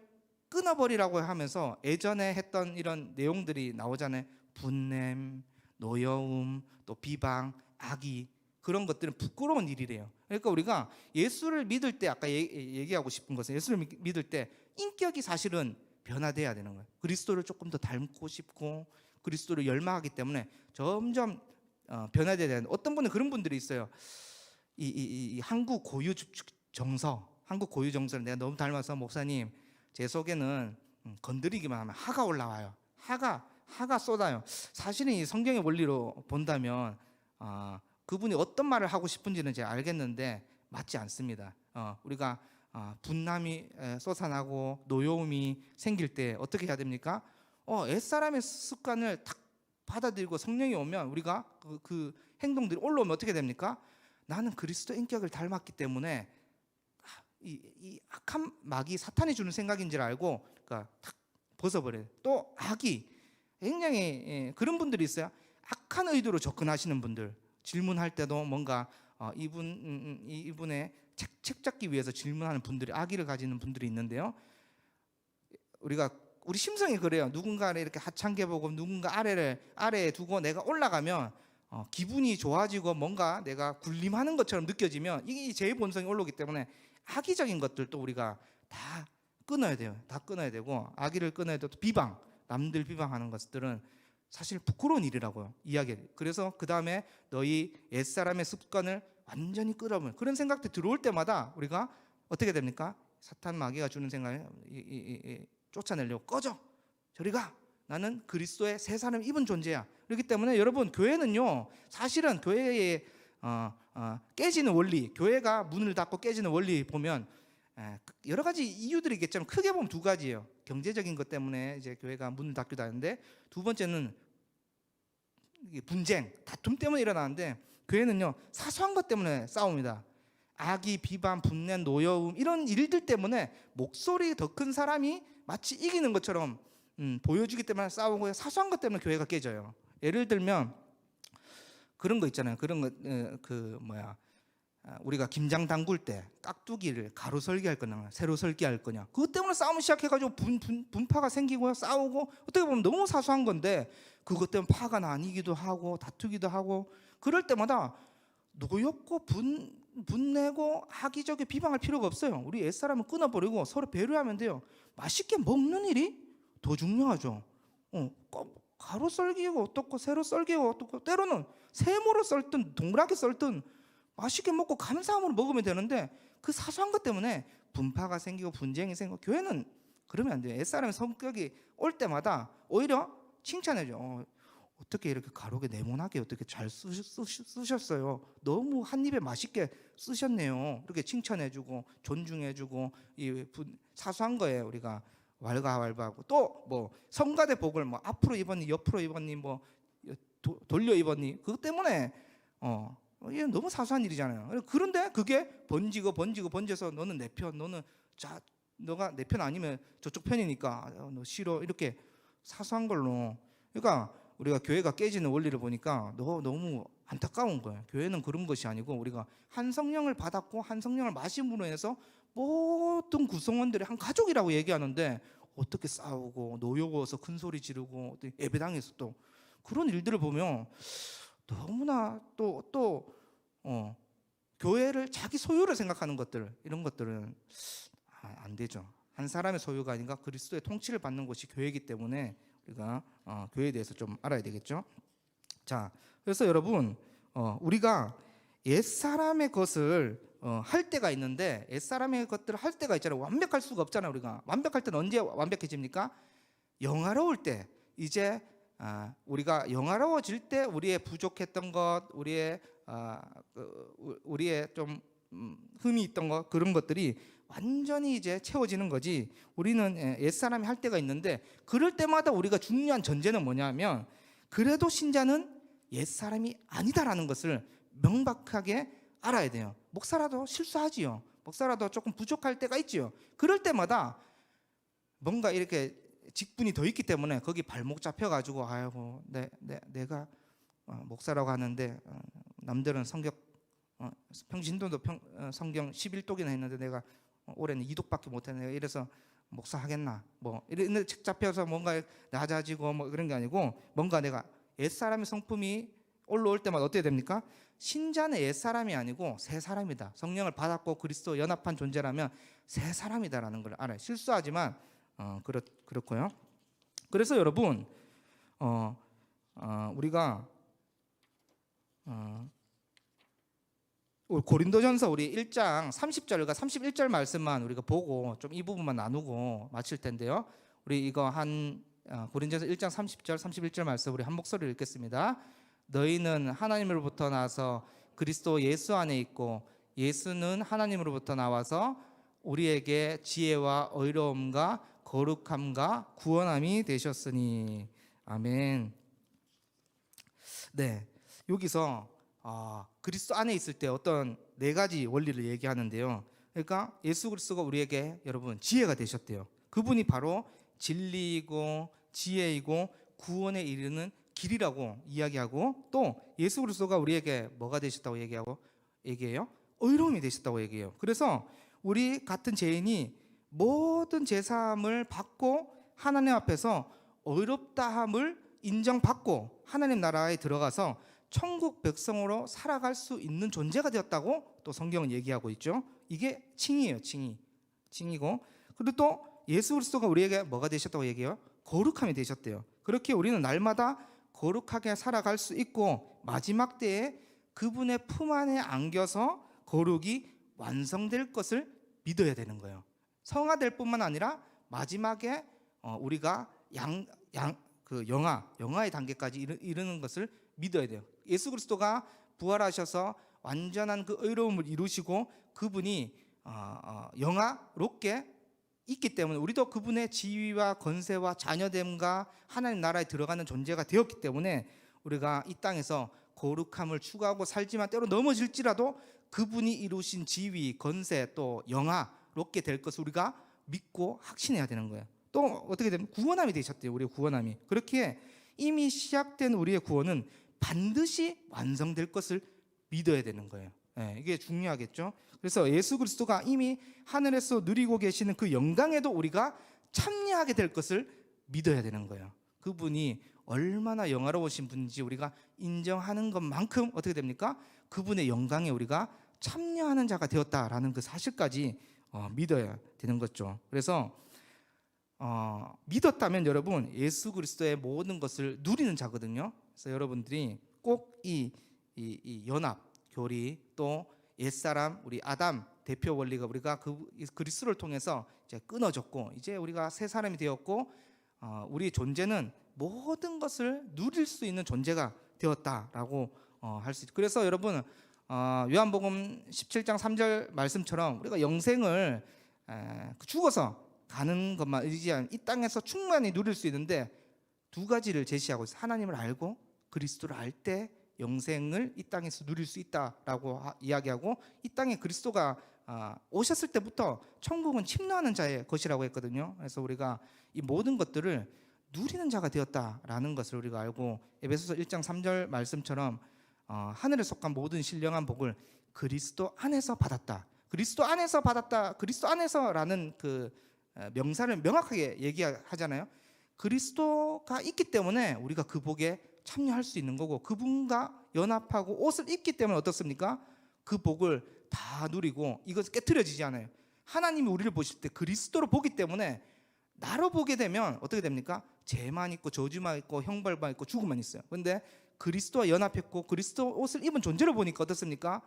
S1: 끊어버리라고 하면서 예전에 했던 이런 내용들이 나오잖아요. 분냄, 노여움, 또 비방, 악의 그런 것들은 부끄러운 일이래요. 그러니까 우리가 예수를 믿을 때 아까 얘기하고 싶은 것은 예수를 믿을 때 인격이 사실은 변화돼야 되는 거예요. 그리스도를 조금 더 닮고 싶고 그리스도를 열망하기 때문에 점점 변화돼야 되는데 어떤 분은 그런 분들이 있어요. 이 한국 고유 정서를 내가 너무 닮아서 목사님 제 속에는 건드리기만 하면 화가 올라와요. 화가 쏟아요. 사실은 이 성경의 원리로 본다면 그분이 어떤 말을 하고 싶은지는 제가 알겠는데 맞지 않습니다. 우리가 분함이 솟아나고 노여움이 생길 때 어떻게 해야 됩니까? 옛사람의 습관을 탁 받아들이고 성령이 오면 우리가 그 행동들이 올라오면 어떻게 됩니까? 나는 그리스도 인격을 닮았기 때문에 이 악한 마귀 사탄이 주는 생각인 줄 알고 그러니까 탁 벗어버려요. 또 악이 굉장히 그런 분들이 있어요. 악한 의도로 접근하시는 분들 질문할 때도 뭔가 이분의 책 잡기 위해서 질문하는 분들이 악의를 가지는 분들이 있는데요. 우리 심성이 그래요. 누군가를 이렇게 하찮게 보고 누군가 아래에 두고 내가 올라가면 기분이 좋아지고 뭔가 내가 군림하는 것처럼 느껴지면 이게 제 본성이 올라오기 때문에 악의적인 것들도 우리가 다 끊어야 돼요. 다 끊어야 되고 악의를 끊어야 되고 비방, 남들 비방하는 것들은 사실 부끄러운 일이라고요. 이야기해요. 그래서 그 다음에 너희 옛사람의 습관을 완전히 끊어버려. 그런 생각들 들어올 때마다 우리가 어떻게 됩니까? 사탄 마귀가 주는 생각을 쫓아내려고 꺼져 저리 가 나는 그리스도의 새 사람 입은 존재야. 그렇기 때문에 여러분 교회는요 사실은 교회의 깨지는 원리 교회가 문을 닫고 깨지는 원리 보면 여러 가지 이유들이 있겠지만 크게 보면 두 가지예요. 경제적인 것 때문에 이제 교회가 문을 닫기도 하는데 두 번째는 분쟁 다툼 때문에 일어나는데 교회는요 사소한 것 때문에 싸웁니다. 악의, 비방, 분냄, 노여움 이런 일들 때문에 목소리 더 큰 사람이 마치 이기는 것처럼 보여주기 때문에 싸우고 사소한 것 때문에 교회가 깨져요. 예를 들면 그런 거 있잖아요. 그런 거 우리가 김장 담글 때 깍두기를 가로 설계할 거냐 세로 설계할 거냐 그것 때문에 싸움을 시작해가지고 분파가 생기고요. 싸우고 어떻게 보면 너무 사소한 건데 그것 때문에 파가 나뉘기도 하고 다투기도 하고 그럴 때마다 노엽고 분내고 악의적인 비방할 필요가 없어요. 우리 옛사람은 끊어버리고 서로 배려하면 돼요. 맛있게 먹는 일이 더 중요하죠. 가로 썰기고 어떻고 세로 썰기고 어떻고 때로는 세모로 썰든 동그랗게 썰든 맛있게 먹고 감사함으로 먹으면 되는데 그 사소한 것 때문에 분파가 생기고 분쟁이 생기고 교회는 그러면 안 돼요. 옛사람의 성격이 올 때마다 오히려 칭찬해줘. 어떻게 이렇게 가로게 네모나게 어떻게 잘 쓰셨어요. 너무 한 입에 맛있게 쓰셨네요. 이렇게 칭찬해주고 존중해주고 사소한 거예요. 우리가 왈가왈부하고 또 뭐 성가대 복을 뭐 앞으로 입었니 옆으로 입었니 뭐 돌려 입었니 그것 때문에 이게 너무 사소한 일이잖아요. 그런데 그게 번져서 너는 내 편, 너가 내 편 아니면 저쪽 편이니까 너 싫어 이렇게 사소한 걸로. 그러니까 우리가 교회가 깨지는 원리를 보니까 너무 안타까운 거예요. 교회는 그런 것이 아니고 우리가 한 성령을 받았고 한 성령을 마심으로 인해서 모든 구성원들이 한 가족이라고 얘기하는데 어떻게 싸우고 노여워서 큰 소리 지르고 예배당에서 또 그런 일들을 보면 너무나 또 교회를 자기 소유로 생각하는 것들, 이런 것들은 안 되죠. 한 사람의 소유가 아닌가 그리스도의 통치를 받는 곳이 교회이기 때문에 우리가 교회에 대해서 좀 알아야 되겠죠. 자, 그래서 여러분 우리가 옛사람의 것을 할 때가 있는데 옛사람의 것들을 할 때가 있잖아요. 완벽할 수가 없잖아요. 우리가 완벽할 때는 언제 완벽해집니까? 영화로울 때. 이제 우리가 영화로워질 때 우리의 부족했던 것, 우리의 좀 흠이 있던 것, 그런 것들이 완전히 이제 채워지는 거지. 우리는 옛사람이 할 때가 있는데 그럴 때마다 우리가 중요한 전제는 뭐냐면 그래도 신자는 옛사람이 아니다라는 것을 명백하게 알아야 돼요. 목사라도 실수하지요. 목사라도 조금 부족할 때가 있지요. 그럴 때마다 뭔가 이렇게 직분이 더 있기 때문에 거기 발목 잡혀가지고 아이고 내가 목사라고 하는데 남들은 평신도도 성경 11독이나 했는데 내가 올해는 2독밖에 못했네. 이래서 목사 하겠나 뭐 이런 책 잡혀서 뭔가 낮아지고 뭐 그런 게 아니고 뭔가 내가 옛사람의 성품이 올라올 때마다 어떻게 됩니까? 신자는 옛사람이 아니고 새 사람이다. 성령을 받았고 그리스도 연합한 존재라면 새 사람이다라는 걸 알아요. 실수하지만 그렇고요. 그래서 여러분 우리가 고린도전서 우리 1장 30절과 31절 말씀만 우리가 보고 좀 이 부분만 나누고 마칠 텐데요. 우리 이거 고린도전서 1장 30절 31절 말씀 우리 한 목소리로 읽겠습니다. 너희는 하나님으로부터 나서 그리스도 예수 안에 있고 예수는 하나님으로부터 나와서 우리에게 지혜와 의로움과 거룩함과 구원함이 되셨으니 아멘. 네, 여기서 그리스도 안에 있을 때 어떤 네 가지 원리를 얘기하는데요. 그러니까 예수 그리스도가 우리에게 여러분 지혜가 되셨대요. 그분이 바로 진리이고 지혜이고 구원에 이르는 길이라고 이야기하고 또 예수 그리스도가 우리에게 뭐가 되셨다고 얘기해요? 의로움이 되셨다고 얘기해요. 그래서 우리 같은 죄인이 모든 제사함을 받고 하나님 앞에서 의롭다함을 인정받고 하나님 나라에 들어가서 천국 백성으로 살아갈 수 있는 존재가 되었다고 또 성경은 얘기하고 있죠. 이게 칭의예요. 칭의고 그리고 또 예수 그리스도가 우리에게 뭐가 되셨다고 얘기해요? 거룩함이 되셨대요. 그렇게 우리는 날마다 거룩하게 살아갈 수 있고 마지막 때에 그분의 품 안에 안겨서 거룩이 완성될 것을 믿어야 되는 거예요. 성화될 뿐만 아니라 마지막에 우리가 영화의 단계까지 이르는 것을 믿어야 돼요. 예수 그리스도가 부활하셔서 완전한 그 의로움을 이루시고 그분이 영화롭게 있기 때문에 우리도 그분의 지위와 권세와 자녀됨과 하나님 나라에 들어가는 존재가 되었기 때문에 우리가 이 땅에서 거룩함을 추구하고 살지만 때로 넘어질지라도 그분이 이루신 지위, 권세 또 영화롭게 될 것을 우리가 믿고 확신해야 되는 거예요. 또 어떻게 되면 구원함이 되셨대요. 우리의 구원함이. 그렇게 이미 시작된 우리의 구원은 반드시 완성될 것을 믿어야 되는 거예요. 이게 중요하겠죠. 그래서 예수 그리스도가 이미 하늘에서 누리고 계시는 그 영광에도 우리가 참여하게 될 것을 믿어야 되는 거예요. 그분이 얼마나 영화로우신 분인지 우리가 인정하는 것만큼 어떻게 됩니까? 그분의 영광에 우리가 참여하는 자가 되었다라는 그 사실까지 믿어야 되는 거죠. 그래서 믿었다면 여러분 예수 그리스도의 모든 것을 누리는 자거든요. 그래서 여러분들이 꼭 이 연합, 교리 또 옛사람 우리 아담 대표 원리가 우리가 그리스도를 통해서 이제 끊어졌고 이제 우리가 새 사람이 되었고 우리 존재는 모든 것을 누릴 수 있는 존재가 되었다라고 할 수 있죠. 그래서 여러분 요한복음 17장 3절 말씀처럼 우리가 영생을 죽어서 가는 것만 의지한 이 땅에서 충만히 누릴 수 있는데 두 가지를 제시하고 있어요. 하나님을 알고 그리스도를 알 때 영생을 이 땅에서 누릴 수 있다라고 이야기하고, 이 땅에 그리스도가 오셨을 때부터 천국은 침노하는 자의 것이라고 했거든요. 그래서 우리가 이 모든 것들을 누리는 자가 되었다라는 것을 우리가 알고, 에베소서 1장 3절 말씀처럼 하늘에 속한 모든 신령한 복을 그리스도 안에서 받았다. 그리스도 안에서 받았다. 그리스도 안에서라는 그 명사를 명확하게 얘기하잖아요. 그리스도가 있기 때문에 우리가 그 복에 참여할 수 있는 거고, 그분과 연합하고 옷을 입기 때문에 어떻습니까? 그 복을 다 누리고 이것은 깨트려지지 않아요. 하나님이 우리를 보실 때 그리스도로 보기 때문에 나로 보게 되면 어떻게 됩니까? 죄만 있고 저주만 있고 형벌만 있고 죽음만 있어요. 그런데 그리스도와 연합했고 그리스도 옷을 입은 존재로 보니까 어떻습니까?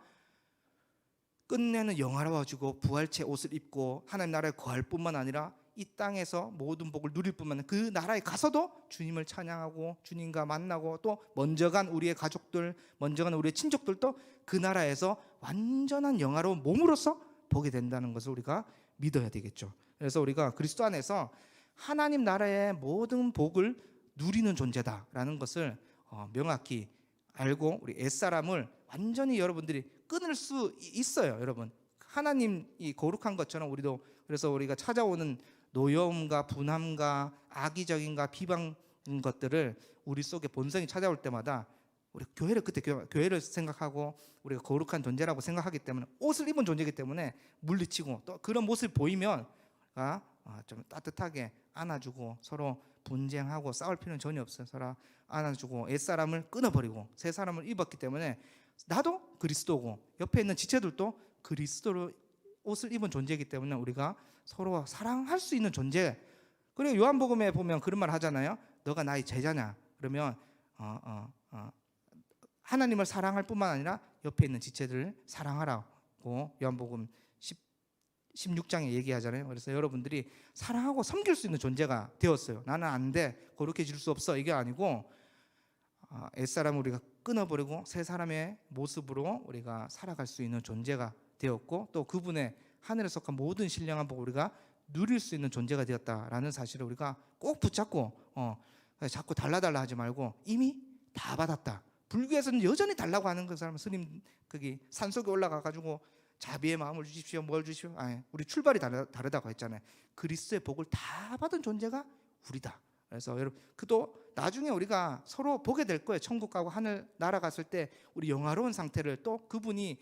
S1: 끝내는 영화로워지고 부활체 옷을 입고 하나님 나라에 거할 뿐만 아니라 이 땅에서 모든 복을 누릴 뿐만 아니라 그 나라에 가서도 주님을 찬양하고 주님과 만나고, 또 먼저 간 우리의 가족들, 먼저 간 우리의 친족들도 그 나라에서 완전한 영화로운 몸으로서 보게 된다는 것을 우리가 믿어야 되겠죠. 그래서 우리가 그리스도 안에서 하나님 나라의 모든 복을 누리는 존재다라는 것을 명확히 알고 우리 옛사람을 완전히 여러분들이 끊을 수 있어요. 여러분, 하나님이 거룩한 것처럼 우리도, 그래서 우리가 찾아오는 노여움과 분함과 악의적인가 비방 것들을 우리 속에 본성이 찾아올 때마다 우리 교회를 그때 교회를 생각하고 우리가 거룩한 존재라고 생각하기 때문에, 옷을 입은 존재이기 때문에 물리치고, 또 그런 모습을 보이면 좀 따뜻하게 안아주고 서로 분쟁하고 싸울 필요는 전혀 없어요. 서로 안아주고 옛사람을 끊어버리고 새 사람을 입었기 때문에 나도 그리스도고 옆에 있는 지체들도 그리스도로 옷을 입은 존재이기 때문에 우리가 서로 사랑할 수 있는 존재. 그리고 요한복음에 보면 그런 말 하잖아요. 너가 나의 제자냐? 그러면 하나님을 사랑할 뿐만 아니라 옆에 있는 지체들을 사랑하라고 요한복음 16장에 얘기하잖아요. 그래서 여러분들이 사랑하고 섬길 수 있는 존재가 되었어요. 나는 안 돼, 거룩해질 수 없어, 이게 아니고 옛사람을 우리가 끊어버리고 새 사람의 모습으로 우리가 살아갈 수 있는 존재가 되었고, 또 그분의 하늘에 속한 모든 신령한 복을 우리가 누릴 수 있는 존재가 되었다라는 사실을 우리가 꼭 붙잡고 자꾸 달라달라 하지 말고 이미 다 받았다. 불교에서는 여전히 달라고 하는 그 사람은 스님 거기 산속에 올라가가지고 자비의 마음을 주십시오, 뭘 주십시오. 우리 출발이 다르다고 했잖아요. 그리스도의 복을 다 받은 존재가 우리다. 그래서 여러분, 그도 나중에 우리가 서로 보게 될 거예요. 천국 가고 하늘 날아갔을 때 우리 영화로운 상태를, 또 그분이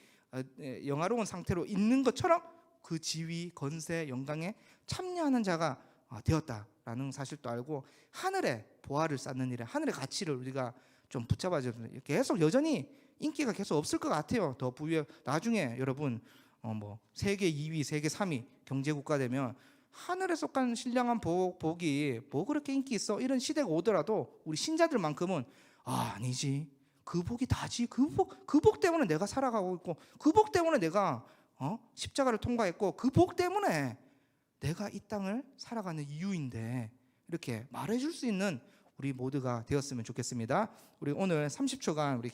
S1: 영화로운 상태로 있는 것처럼 그 지위, 건세, 영광에 참여하는 자가 되었다라는 사실도 알고, 하늘에 보화를 쌓는 일에 하늘의 가치를 우리가 좀 붙잡아줘야 돼요. 계속 여전히 인기가 계속 없을 것 같아요. 더 부유해. 나중에 여러분 세계 2위, 세계 3위 경제국가 되면 하늘에 속한 신령한 복이 뭐 그렇게 인기 있어? 이런 시대가 오더라도 우리 신자들만큼은 아니지, 그 복이 다지. 그 복 때문에 내가 살아가고 있고, 그 복 때문에 내가 십자가를 통과했고, 그 복 때문에 내가 이 땅을 살아가는 이유인데, 이렇게 말해줄 수 있는 우리 모두가 되었으면 좋겠습니다. 우리 오늘 30초간 우리